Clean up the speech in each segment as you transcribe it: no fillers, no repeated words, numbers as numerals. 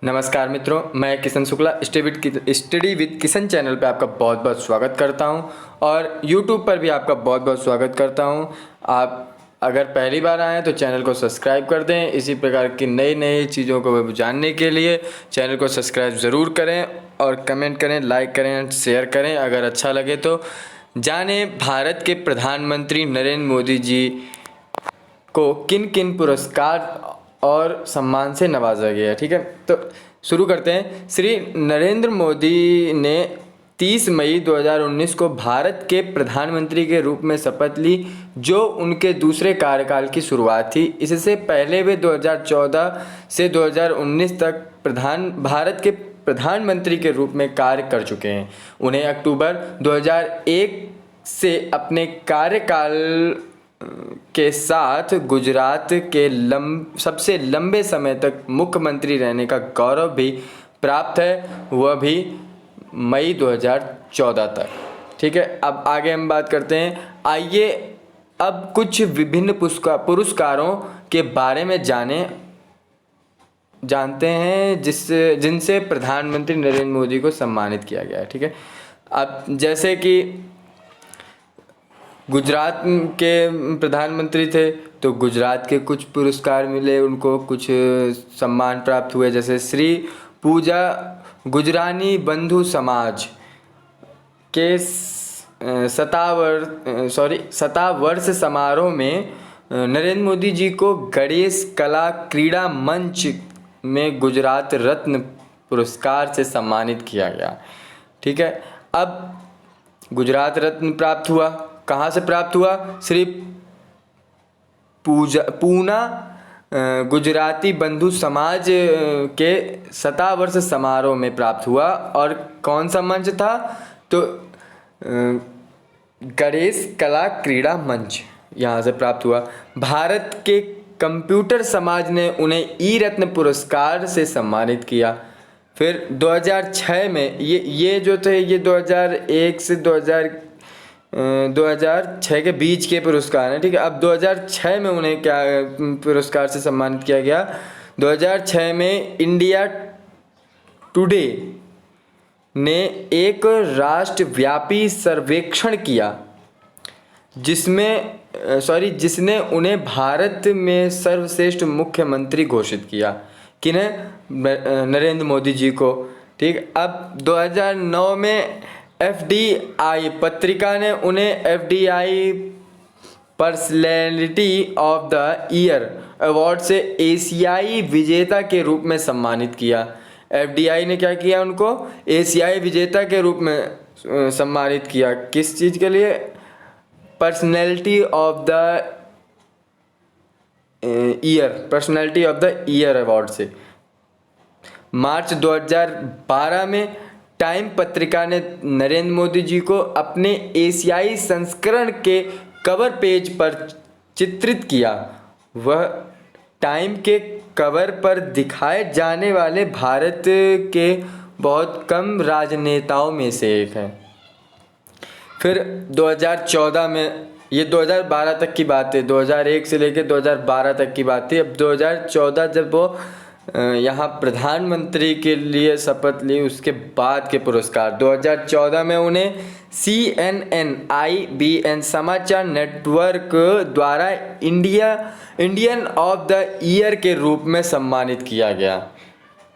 नमस्कार मित्रों, मैं Kishan Shukla study with Kishan channel पे आपका बहुत बहुत स्वागत करता हूं और यूट्यूब पर भी आपका बहुत बहुत स्वागत करता हूं। आप अगर पहली बार आए हैं तो चैनल को सब्सक्राइब कर दें। इसी प्रकार की नई नई चीज़ों को जानने के लिए चैनल को सब्सक्राइब ज़रूर करें और कमेंट करें, लाइक करें, शेयर करें अगर अच्छा लगे तो। जाने भारत के प्रधानमंत्री नरेंद्र मोदी जी को किन किन पुरस्कार और सम्मान से नवाजा गया है। ठीक है, तो शुरू करते हैं। श्री नरेंद्र मोदी ने 30 मई 2019 को भारत के प्रधानमंत्री के रूप में शपथ ली, जो उनके दूसरे कार्यकाल की शुरुआत थी। इससे पहले वे 2014 से 2019 तक भारत के प्रधानमंत्री के रूप में कार्य कर चुके हैं। उन्हें अक्टूबर 2001 से अपने कार्यकाल के साथ गुजरात के सबसे लंबे समय तक मुख्यमंत्री रहने का गौरव भी प्राप्त है, वह भी मई 2014 तक। ठीक है, अब आगे हम बात करते हैं। आइए अब कुछ विभिन्न पुरस्कारों के बारे में जानते हैं जिनसे प्रधानमंत्री नरेंद्र मोदी को सम्मानित किया गया है। ठीक है, अब जैसे कि गुजरात के प्रधानमंत्री थे तो गुजरात के कुछ पुरस्कार मिले उनको, कुछ सम्मान प्राप्त हुए। जैसे श्री पूजा गुजरानी बंधु समाज के 70 वर्ष समारोह में नरेंद्र मोदी जी को गणेश कला क्रीड़ा मंच में गुजरात रत्न पुरस्कार से सम्मानित किया गया। ठीक है, अब गुजरात रत्न प्राप्त हुआ, कहाँ से प्राप्त हुआ? श्री पूना गुजराती बंधु समाज के 70 वर्ष समारोह में प्राप्त हुआ। और कौन सा मंच था? तो गणेश कला क्रीड़ा मंच, यहाँ से प्राप्त हुआ। भारत के कंप्यूटर समाज ने उन्हें ई रत्न पुरस्कार से सम्मानित किया। फिर 2006 में ये जो थे ये 2001 से 2006 के बीच के पुरस्कार हैं। ठीक है, अब 2006 में उन्हें क्या पुरस्कार से सम्मानित किया गया? 2006 में इंडिया टुडे ने एक राष्ट्रव्यापी सर्वेक्षण किया जिसने उन्हें भारत में सर्वश्रेष्ठ मुख्यमंत्री घोषित किया। किन्हें? नरेंद्र मोदी जी को। ठीक, अब 2009 में FDI पत्रिका ने उन्हें FDI personality of the year award से एशियाई विजेता के रूप में सम्मानित किया। FDI ने क्या किया? उनको एशियाई विजेता के रूप में सम्मानित किया। किस चीज़ के लिए? Personality of the year award से। मार्च 2012 में टाइम पत्रिका ने नरेंद्र मोदी जी को अपने एशियाई संस्करण के कवर पेज पर चित्रित किया। वह टाइम के कवर पर दिखाए जाने वाले भारत के बहुत कम राजनेताओं में से एक हैं। फिर 2014 में, ये 2012 तक की बात है, 2001 से लेकर 2012 तक की बात थी। अब 2014 जब वो यहाँ प्रधानमंत्री के लिए शपथ ली, उसके बाद के पुरस्कार 2014 में उन्हें CNN IBN समाचार नेटवर्क द्वारा इंडियन ऑफ द ईयर के रूप में सम्मानित किया गया।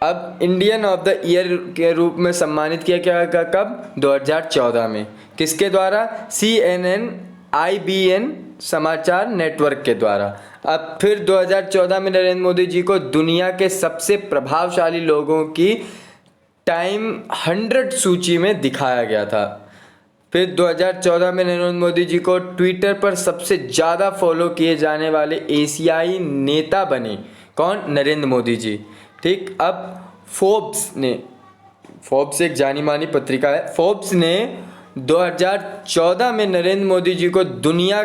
अब इंडियन ऑफ द ईयर के रूप में सम्मानित किया गया कब? 2014 में। किसके द्वारा? CNN IBN समाचार नेटवर्क के द्वारा। अब फिर 2014 में नरेंद्र मोदी जी को दुनिया के सबसे प्रभावशाली लोगों की टाइम 100 सूची में दिखाया गया था। फिर 2014 में नरेंद्र मोदी जी को ट्विटर पर सबसे ज़्यादा फॉलो किए जाने वाले एशियाई नेता बने। कौन? नरेंद्र मोदी जी। ठीक, अब फोर्ब्स एक जानी मानी पत्रिका है। फोर्ब्स ने 2014 में नरेंद्र मोदी जी को दुनिया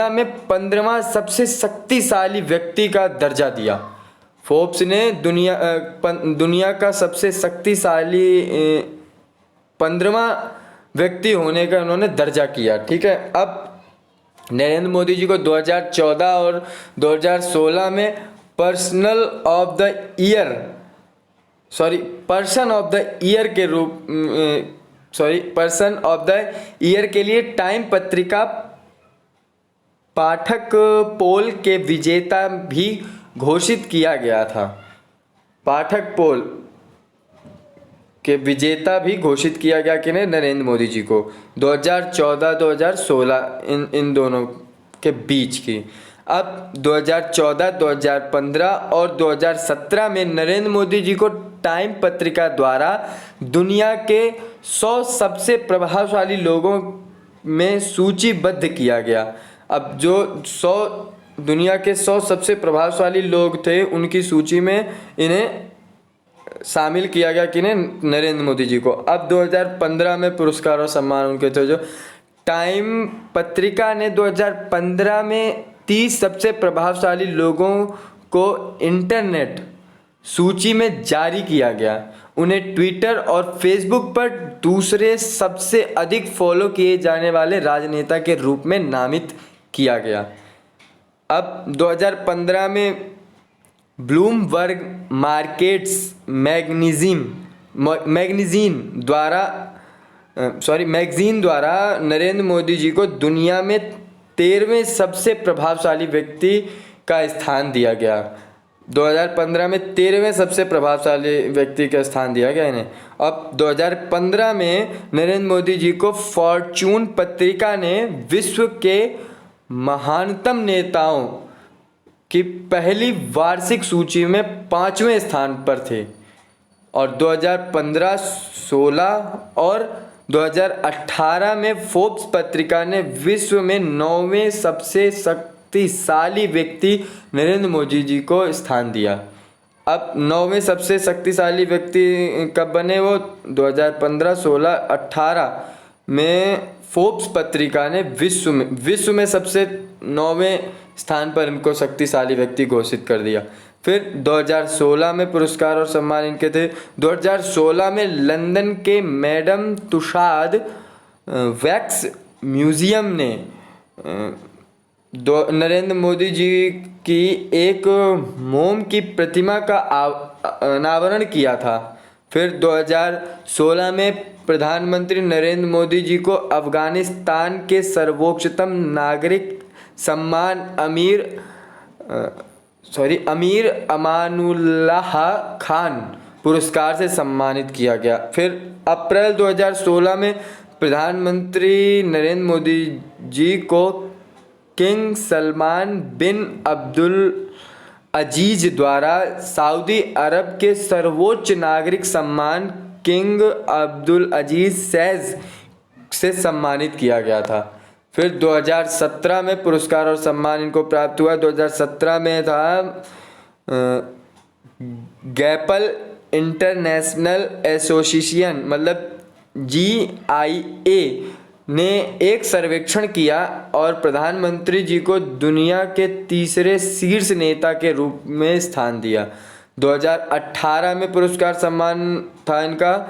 में 15वां सबसे शक्तिशाली व्यक्ति का दर्जा दिया। फोर्ब्स ने दुनिया का सबसे शक्तिशाली 15वां व्यक्ति होने का उन्होंने दर्जा किया। ठीक है, अब नरेंद्र मोदी जी को 2014 और 2016 में person of the year person of the year के लिए टाइम पत्रिका पाठक पोल के विजेता भी घोषित किया गया था। पाठक पोल के विजेता भी घोषित किया गया किन्हें? नरेंद्र मोदी जी को। 2014-2016 इन दोनों के बीच की। अब 2014, 2015 और 2017 में नरेंद्र मोदी जी को टाइम पत्रिका द्वारा दुनिया के 100 सबसे प्रभावशाली लोगों में सूचीबद्ध किया गया। अब जो 100 दुनिया के 100 सबसे प्रभावशाली लोग थे उनकी सूची में इन्हें शामिल किया गया किन्हें? नरेंद्र मोदी जी को। अब 2015 में पुरस्कार और सम्मान उनके थे। जो टाइम पत्रिका ने 2015 में 30 सबसे प्रभावशाली लोगों को इंटरनेट सूची में जारी किया गया। उन्हें ट्विटर और फेसबुक पर दूसरे सबसे अधिक फॉलो किए जाने वाले राजनेता के रूप में नामित किया गया। अब 2015 में ब्लूमबर्ग मार्केट्स मैगजीन द्वारा नरेंद्र मोदी जी को दुनिया में 13वें सबसे प्रभावशाली व्यक्ति का स्थान दिया गया। 2015 में 13वें सबसे प्रभावशाली व्यक्ति का स्थान दिया गया इन्हें। अब 2015 में नरेंद्र मोदी जी को फॉर्च्यून पत्रिका ने विश्व के महानतम नेताओं की पहली वार्षिक सूची में 5वें स्थान पर थे। और 2015, 16 और 2018 में फोर्ब्स पत्रिका ने विश्व में 9वें सबसे शक्तिशाली व्यक्ति नरेंद्र मोदी जी को स्थान दिया। अब 9वें सबसे शक्तिशाली व्यक्ति कब बने? वो 2015, 16, 18 में फोर्ब्स पत्रिका ने विश्व में सबसे 9वें स्थान पर इनको शक्तिशाली व्यक्ति घोषित कर दिया। फिर 2016 में पुरस्कार और सम्मान इनके थे। 2016 में लंदन के मैडम तुसाद वैक्स म्यूजियम ने नरेंद्र मोदी जी की एक मोम की प्रतिमा का अनावरण किया था। फिर 2016 में प्रधानमंत्री नरेंद्र मोदी जी को अफगानिस्तान के सर्वोच्चतम नागरिक सम्मान अमीर अमानुल्लाह खान पुरस्कार से सम्मानित किया गया। फिर अप्रैल 2016 में प्रधानमंत्री नरेंद्र मोदी जी को किंग सलमान बिन अब्दुल अजीज द्वारा सऊदी अरब के सर्वोच्च नागरिक सम्मान किंग अब्दुल अजीज सैज से सम्मानित किया गया था। फिर 2017 में पुरस्कार और सम्मान इनको प्राप्त हुआ। 2017 में था गैपल इंटरनेशनल एसोसिएशन मतलब GIA ने एक सर्वेक्षण किया और प्रधानमंत्री जी को दुनिया के तीसरे शीर्ष नेता के रूप में स्थान दिया। 2018 में पुरस्कार सम्मान था इनका।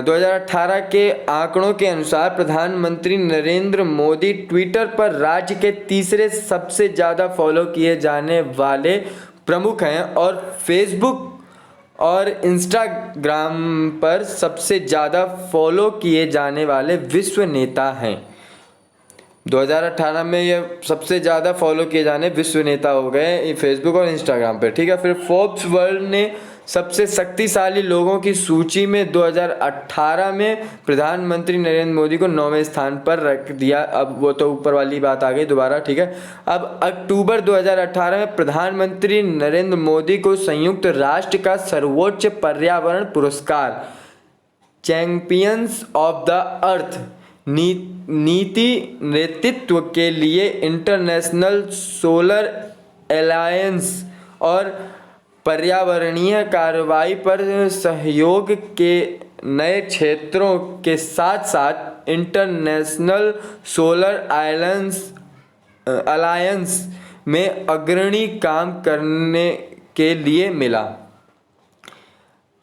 2018 के आंकड़ों के अनुसार प्रधानमंत्री नरेंद्र मोदी ट्विटर पर राज्य के तीसरे सबसे ज़्यादा फॉलो किए जाने वाले प्रमुख हैं और फेसबुक और इंस्टाग्राम पर सबसे ज़्यादा फॉलो किए जाने वाले विश्व नेता हैं। 2018 में ये सबसे ज़्यादा फॉलो किए जाने विश्व नेता हो गए फेसबुक और इंस्टाग्राम पे, ठीक है। फिर फोर्ब्स वर्ल्ड ने सबसे शक्तिशाली लोगों की सूची में 2018 में प्रधानमंत्री नरेंद्र मोदी को 9वें स्थान पर रख दिया। अब वो तो ऊपर वाली बात आ गई दोबारा, ठीक है। अब अक्टूबर 2018 में प्रधानमंत्री नरेंद्र मोदी को संयुक्त राष्ट्र का सर्वोच्च पर्यावरण पुरस्कार चैंपियंस ऑफ द अर्थ नीति नेतृत्व के लिए इंटरनेशनल सोलर अलायंस और पर्यावरणीय कार्रवाई पर सहयोग के नए क्षेत्रों के साथ साथ इंटरनेशनल सोलर अलायंस में अग्रणी काम करने के लिए मिला।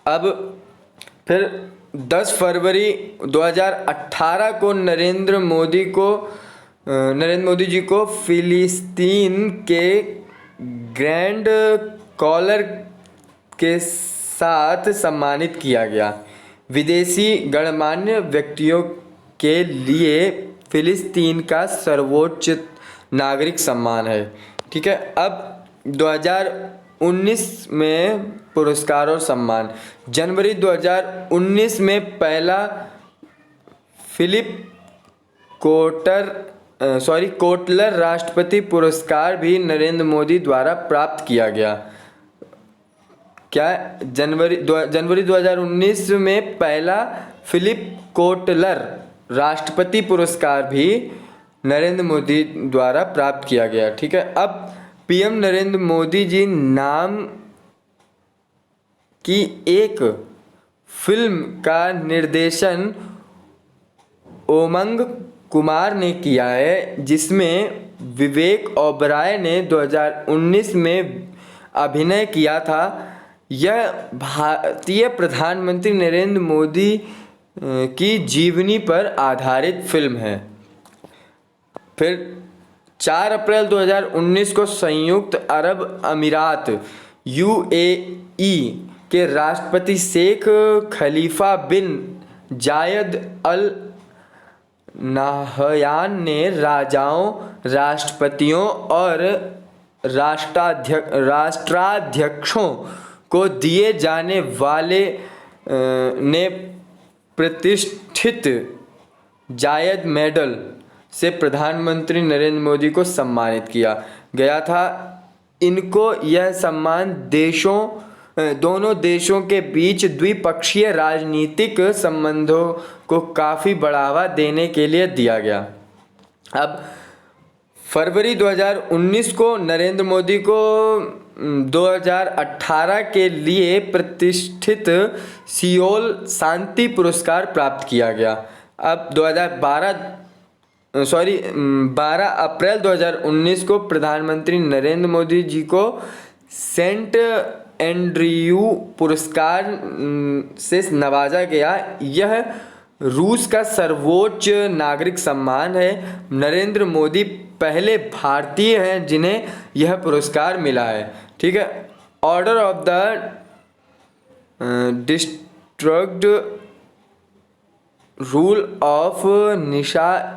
अब फिर 10 फरवरी 2018 को नरेंद्र मोदी जी को फिलिस्तीन के ग्रैंड कॉलर के साथ सम्मानित किया गया। विदेशी गणमान्य व्यक्तियों के लिए फिलिस्तीन का सर्वोच्च नागरिक सम्मान है। ठीक है, अब 2019 में पुरस्कार और सम्मान। जनवरी 2019 में पहला फिलिप कोटलर राष्ट्रपति पुरस्कार भी नरेंद्र मोदी द्वारा प्राप्त किया गया। क्या जनवरी 2019 में पहला फिलिप कोटलर राष्ट्रपति पुरस्कार भी नरेंद्र मोदी द्वारा प्राप्त किया गया। ठीक है, अब पीएम नरेंद्र मोदी जी नाम की एक फिल्म का निर्देशन उमंग कुमार ने किया है, जिसमें विवेक ओबराय ने 2019 में अभिनय किया था। यह भारतीय प्रधानमंत्री नरेंद्र मोदी की जीवनी पर आधारित फिल्म है। फिर 4 अप्रैल 2019 को संयुक्त अरब अमीरात यूएई के राष्ट्रपति शेख खलीफा बिन जायद अल नाहयान ने राजाओं, राष्ट्रपतियों और राष्ट्राध्यक्षों को दिए जाने वाले ने प्रतिष्ठित जायद मेडल से प्रधानमंत्री नरेंद्र मोदी को सम्मानित किया गया था। इनको यह सम्मान दोनों देशों के बीच द्विपक्षीय राजनीतिक संबंधों को काफ़ी बढ़ावा देने के लिए दिया गया। अब फरवरी 2019 को नरेंद्र मोदी को 2018 के लिए प्रतिष्ठित सियोल शांति पुरस्कार प्राप्त किया गया। अब 12 अप्रैल 2019 को प्रधानमंत्री नरेंद्र मोदी जी को सेंट एंड्रयू पुरस्कार से नवाजा गया। यह रूस का सर्वोच्च नागरिक सम्मान है। नरेंद्र मोदी पहले भारतीय हैं जिन्हें यह पुरस्कार मिला है। ठीक है, order of the distinguished rule of Nishan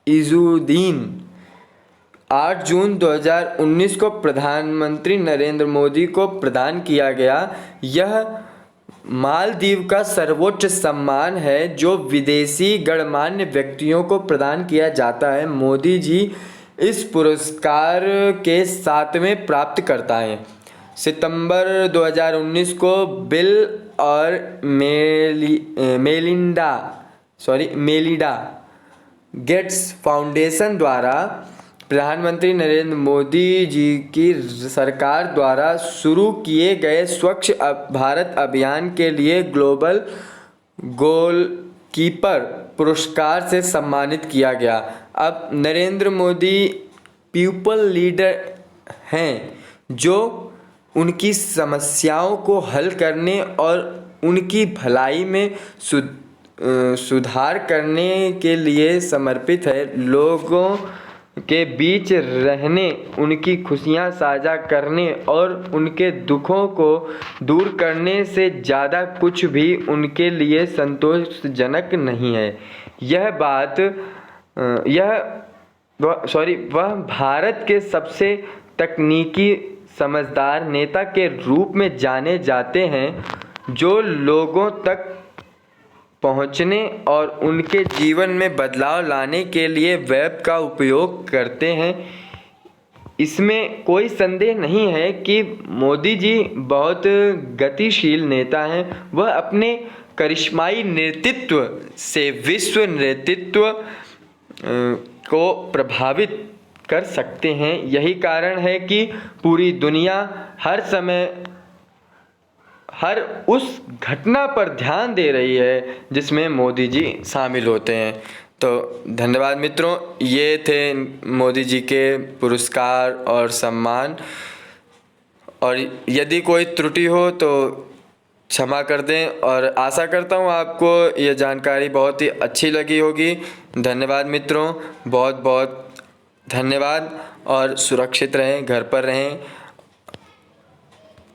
Izzuddin 8 जून 2019 को प्रधानमंत्री नरेंद्र मोदी को प्रदान किया गया। यह मालदीव का सर्वोच्च सम्मान है जो विदेशी गणमान्य व्यक्तियों को प्रदान किया जाता है। मोदी जी इस पुरस्कार के 7वें प्राप्तकर्ता हैं। सितंबर 2019 को बिल और मेलिंडा गेट्स फाउंडेशन द्वारा प्रधानमंत्री नरेंद्र मोदी जी की सरकार द्वारा शुरू किए गए स्वच्छ भारत अभियान के लिए ग्लोबल गोलकीपर पुरस्कार से सम्मानित किया गया। अब नरेंद्र मोदी पीपल लीडर हैं जो उनकी समस्याओं को हल करने और उनकी भलाई में सुधार करने के लिए समर्पित है। लोगों के बीच रहने, उनकी खुशियाँ साझा करने और उनके दुखों को दूर करने से ज़्यादा कुछ भी उनके लिए संतोषजनक नहीं है। वह भारत के सबसे तकनीकी समझदार नेता के रूप में जाने जाते हैं जो लोगों तक पहुंचने और उनके जीवन में बदलाव लाने के लिए वेब का उपयोग करते हैं। इसमें कोई संदेह नहीं है कि मोदी जी बहुत गतिशील नेता हैं। वह अपने करिश्माई नेतृत्व से विश्व नेतृत्व को प्रभावित कर सकते हैं। यही कारण है कि पूरी दुनिया हर समय हर उस घटना पर ध्यान दे रही है जिसमें मोदी जी शामिल होते हैं। तो धन्यवाद मित्रों, ये थे मोदी जी के पुरस्कार और सम्मान। और यदि कोई त्रुटि हो तो क्षमा कर दें और आशा करता हूँ आपको ये जानकारी बहुत ही अच्छी लगी होगी। धन्यवाद मित्रों, बहुत बहुत धन्यवाद और सुरक्षित रहें, घर पर रहें